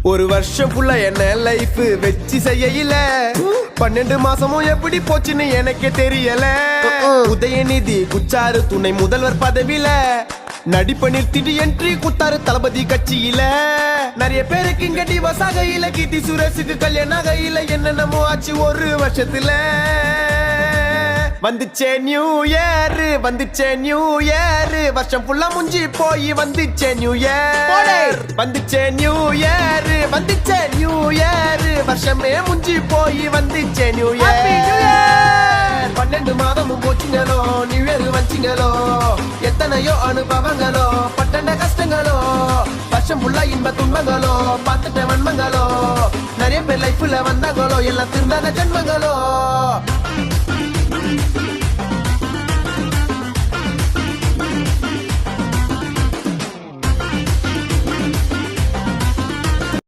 ஒரு வருஷம் ஃபுல்லா என்ன லைஃப் வெச்சு செய்யல 12 மாசமும் எப்படி போச்சுன்னு எனக்கே தெரியல உதயநிதி குச்சாரு துணை முதல்வர் பதவியில நடிப்ப நிறுத்திட்டு என்ட்ரி குத்தாரு தளபதி கட்சியில நிறைய பேருக்கு இங்க டிவோர்ஸ் ஆகையில கீர்த்தி சுரேஷுக்கு கல்யாணம் ஆகையில என்னென்னமோ ஆச்சு ஒரு வருஷத்துல வந்துச்சே நியூ இயர் வந்துச்சே நியூ இயர் வருஷம் ஃபுல்லா முஞ்சி போய் வந்துச்சே நியூ இயர் வந்துச்சே நியூ இயர் வந்துச்சே நியூ இயர் வருஷமே முஞ்சி போய் வந்துச்சே நியூ இயர் 12 மாதமும் போச்சுங்களோ நியூ இயர் வச்சிங்களோ எத்தனையோ அனுபவங்களோ பட்டண்ட கஷ்டங்களோ வருஷம் ஃபுல்லா இன்ப துன்பங்களோ பார்த்துட்ட வன்மங்களோ நிறைய பேர் லைஃப்ல வந்தாங்களோ எல்லாம் திருந்தாத ஜென்மங்களோ